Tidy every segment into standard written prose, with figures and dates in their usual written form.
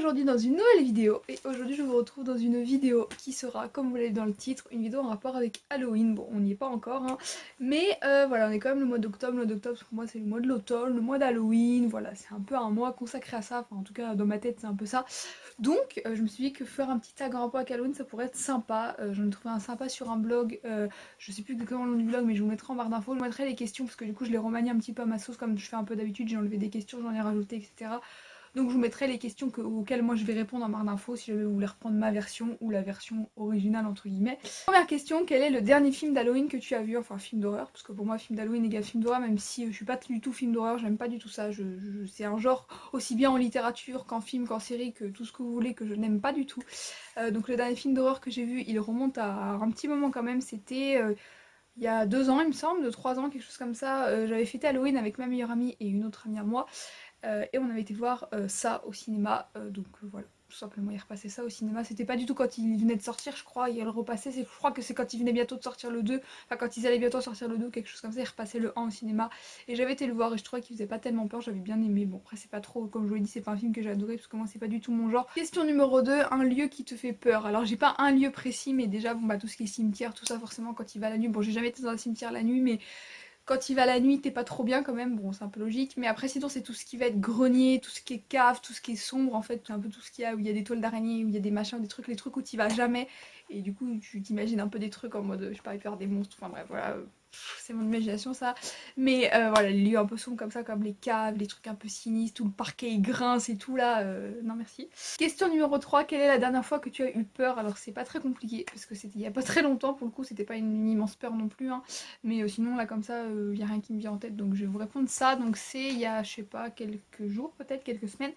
aujourd'hui dans une nouvelle vidéo et aujourd'hui je vous retrouve dans une vidéo qui sera, comme vous l'avez dans le titre, une vidéo en rapport avec Halloween. Bon, on n'y est pas encore, hein, mais voilà, on est quand même le mois d'octobre. Le mois d'octobre pour moi c'est le mois de l'automne, le mois d'Halloween, voilà, c'est un peu un mois consacré à ça, enfin en tout cas dans ma tête c'est un peu ça. Donc je me suis dit que faire un petit tag en rapport avec Halloween ça pourrait être sympa. J'en ai trouvé un sympa sur un blog, je sais plus exactement le nom du blog mais je vous mettrai en barre d'infos. Je vous mettrai les questions parce que du coup je les remanie un petit peu à ma sauce comme je fais un peu d'habitude, j'ai enlevé des questions, j'en ai rajouté, etc. Donc je vous mettrai les questions auxquelles moi je vais répondre en barre d'infos si jamais vous voulez reprendre ma version ou la version originale entre guillemets. Première question, quel est le dernier film d'Halloween que tu as vu? Enfin film d'horreur, parce que pour moi film d'Halloween égale film d'horreur, même si je suis pas du tout film d'horreur, j'aime pas du tout ça. C'est un genre aussi bien en littérature qu'en film, qu'en série, que tout ce que vous voulez, que je n'aime pas du tout. Donc le dernier film d'horreur que j'ai vu, il remonte à un petit moment quand même, c'était... il y a 2 ans il me semble, 3 ans, quelque chose comme ça. J'avais fêté Halloween avec ma meilleure amie et une autre amie à moi. Et on avait été voir ça au cinéma, donc voilà, tout simplement il repassait ça au cinéma. C'était pas du tout quand il venait de sortir, je crois, il le repassait, je crois que c'est quand il venait bientôt de sortir le 2, enfin quand ils allaient bientôt sortir le 2, quelque chose comme ça, il repassait le 1 au cinéma. Et j'avais été le voir et je trouvais qu'il faisait pas tellement peur, j'avais bien aimé. Bon après c'est pas trop, comme je vous l'ai dit, c'est pas un film que j'ai adoré parce que moi c'est pas du tout mon genre. Question numéro 2, un lieu qui te fait peur. Alors j'ai pas un lieu précis, mais déjà bon bah tout ce qui est cimetière, tout ça forcément quand il va la nuit, bon j'ai jamais été dans un cimetière la nuit, mais quand il va la nuit, t'es pas trop bien quand même, bon c'est un peu logique, mais après sinon c'est tout ce qui va être grenier, tout ce qui est cave, tout ce qui est sombre en fait, c'est un peu tout ce qu'il y a où il y a des toiles d'araignée, où il y a des machins, des trucs, les trucs où t'y vas jamais, et du coup tu t'imagines un peu des trucs en mode, je sais pas, il peut y avoir des monstres, enfin bref voilà, c'est mon imagination ça, mais voilà, les lieux un peu sombres comme ça, comme les caves, les trucs un peu sinistres, où le parquet il grince et tout là, non merci. Question numéro 3, quelle est la dernière fois que tu as eu peur? Alors c'est pas très compliqué, parce que c'était il y a pas très longtemps, pour le coup c'était pas une immense peur non plus, hein. Mais sinon là comme ça, il y a rien qui me vient en tête, donc je vais vous répondre ça. Donc c'est il y a, je sais pas, quelques jours, peut-être quelques semaines.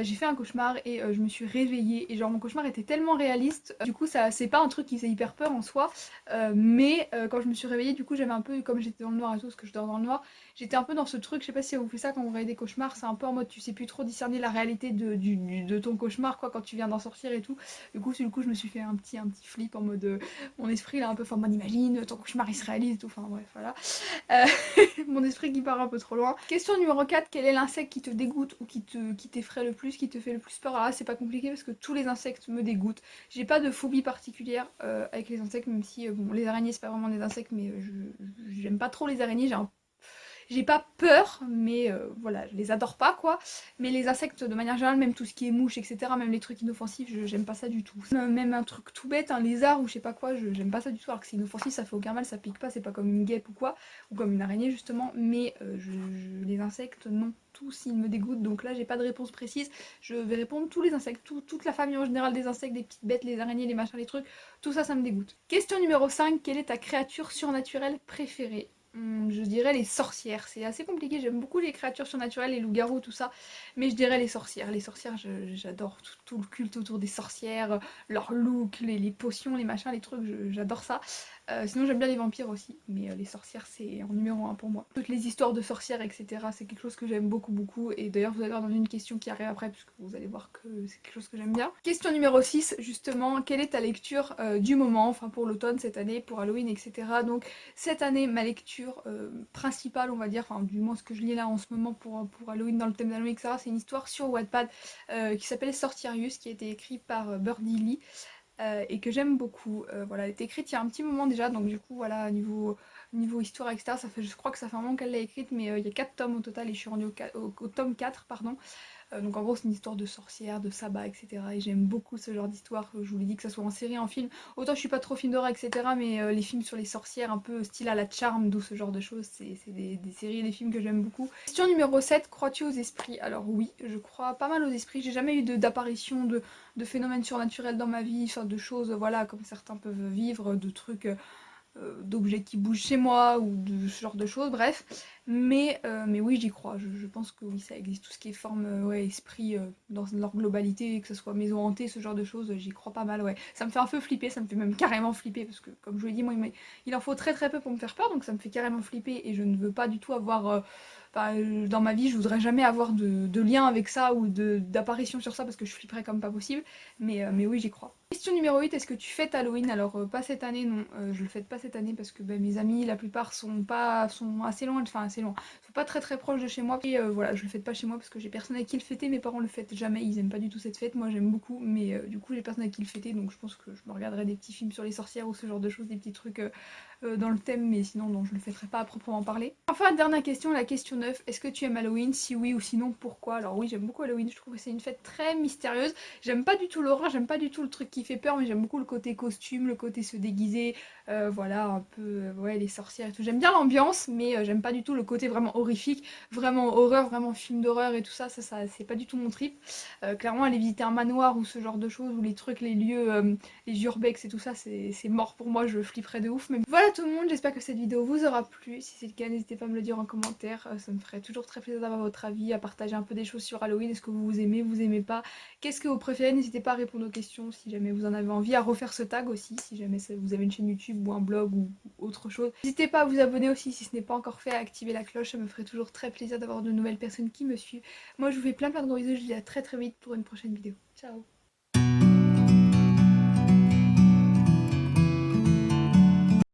J'ai fait un cauchemar et je me suis réveillée et genre mon cauchemar était tellement réaliste, du coup ça c'est pas un truc qui faisait hyper peur en soi, mais quand je me suis réveillée du coup j'avais un peu, comme j'étais dans le noir et tout, parce que je dors dans le noir, j'étais un peu dans ce truc, je sais pas si vous fait ça quand vous voyez des cauchemars, c'est un peu en mode tu sais plus trop discerner la réalité de ton cauchemar quoi quand tu viens d'en sortir et tout. Du coup je me suis fait un petit flip en mode mon esprit là un peu, enfin on imagine ton cauchemar il se réalise et tout, enfin bref voilà. Euh, mon esprit qui part un peu trop loin. Question numéro 4, quel est l'insecte qui te dégoûte ou qui t'effraie le plus, qui te fait le plus peur? Alors là c'est pas compliqué parce que tous les insectes me dégoûtent. J'ai pas de phobie particulière avec les insectes, même si bon les araignées c'est pas vraiment des insectes, mais j'aime pas trop les araignées, j'ai pas peur, mais voilà, je les adore pas quoi. Mais les insectes de manière générale, même tout ce qui est mouche, etc., même les trucs inoffensifs, j'aime pas ça du tout. Même un truc tout bête, un lézard ou je sais pas quoi, j'aime pas ça du tout. Alors que c'est inoffensif, ça fait aucun mal, ça pique pas, c'est pas comme une guêpe ou quoi, ou comme une araignée justement. Mais les insectes, non. Tous ils me dégoûtent, donc là j'ai pas de réponse précise. Je vais répondre tous les insectes, toute la famille en général des insectes, des petites bêtes, les araignées, les machins, les trucs, tout ça ça me dégoûte. Question numéro 5, quelle est ta créature surnaturelle préférée? Je dirais les sorcières, c'est assez compliqué, j'aime beaucoup les créatures surnaturelles, les loups-garous, tout ça, mais je dirais les sorcières. Les sorcières, j'adore tout le culte autour des sorcières, leur look, les potions, les machins, les trucs, j'adore ça. Sinon j'aime bien les vampires aussi, mais les sorcières c'est en numéro 1 pour moi. Toutes les histoires de sorcières, etc., c'est quelque chose que j'aime beaucoup beaucoup, et d'ailleurs vous allez voir dans une question qui arrive après, puisque vous allez voir que c'est quelque chose que j'aime bien. Question numéro 6, justement, quelle est ta lecture du moment, enfin pour l'automne, cette année, pour Halloween, etc. Donc cette année, ma lecture principale, on va dire, enfin du moins ce que je lis là en ce moment pour Halloween, dans le thème d'Halloween, etc., c'est une histoire sur Wattpad qui s'appelle Sortirius, qui a été écrite par Birdie Lee. Et que j'aime beaucoup. Voilà, elle a été écrite il y a un petit moment déjà, donc du coup voilà, niveau histoire, etc., ça fait, je crois que ça fait un moment qu'elle l'a écrite, mais il y a 4 tomes au total et je suis rendue au tome 4, pardon. Donc en gros c'est une histoire de sorcière, de sabbat, etc. Et j'aime beaucoup ce genre d'histoire, je vous l'ai dit, que ça soit en série, en film. Autant je suis pas trop film d'horreur, etc. Mais les films sur les sorcières, un peu style à la Charme, d'où ce genre de choses, c'est des séries et des films que j'aime beaucoup. Question numéro 7, crois-tu aux esprits? Alors oui, je crois pas mal aux esprits. J'ai jamais eu d'apparition de phénomènes surnaturels dans ma vie, enfin de choses, voilà, comme certains peuvent vivre, de trucs d'objets qui bougent chez moi ou de ce genre de choses, bref. Mais oui, j'y crois. Je pense que oui, ça existe. Tout ce qui est forme, ouais, esprit dans leur globalité, que ce soit maison hantée, ce genre de choses, j'y crois pas mal, ouais. Ça me fait un peu flipper, ça me fait même carrément flipper, parce que comme je vous l'ai dit, moi, il en faut très très peu pour me faire peur, donc ça me fait carrément flipper et je ne veux pas du tout avoir... dans ma vie, je voudrais jamais avoir de lien avec ça ou d'apparition sur ça parce que je flipperais comme pas possible. Mais oui, j'y crois. Question numéro 8, est-ce que tu fêtes Halloween? Alors pas cette année, non, je le fête pas cette année parce que mes amis, la plupart sont assez loin, enfin assez loin. Ils sont pas très proches de chez moi. Et voilà, je le fête pas chez moi parce que j'ai personne avec qui le fêter. Mes parents le fêtent jamais, ils aiment pas du tout cette fête. Moi j'aime beaucoup, mais du coup j'ai personne avec qui le fêter. Donc je pense que je me regarderai des petits films sur les sorcières ou ce genre de choses, des petits trucs dans le thème, mais sinon non, je le fêterai pas à proprement parler. Enfin, dernière question, la question 9. Est-ce que tu aimes Halloween? Si oui ou sinon pourquoi? Alors oui, j'aime beaucoup Halloween, je trouve que c'est une fête très mystérieuse. J'aime pas du tout l'horreur, j'aime pas du tout le truc qui fait peur, mais j'aime beaucoup le côté costume, le côté se déguiser, voilà, un peu, ouais, les sorcières et tout. J'aime bien l'ambiance, mais j'aime pas du tout le côté vraiment horrifique, vraiment horreur, vraiment film d'horreur et tout ça, c'est pas du tout mon trip. Clairement, aller visiter un manoir ou ce genre de choses, ou les trucs, les lieux, les urbex et tout ça, c'est mort pour moi, je flipperais de ouf. Mais voilà tout le monde, j'espère que cette vidéo vous aura plu. Si c'est le cas, n'hésitez pas à me le dire en commentaire, ça me ferait toujours très plaisir d'avoir votre avis, à partager un peu des choses sur Halloween. Est-ce que vous aimez, vous aimez pas? Qu'est-ce que vous préférez? N'hésitez pas à répondre aux questions si jamais vous en avez envie, à refaire ce tag aussi, si jamais vous avez une chaîne YouTube ou un blog ou autre chose. N'hésitez pas à vous abonner aussi si ce n'est pas encore fait, à activer la cloche, ça me ferait toujours très plaisir d'avoir de nouvelles personnes qui me suivent. Moi je vous fais plein de gros bisous, je vous dis à très vite pour une prochaine vidéo. Ciao!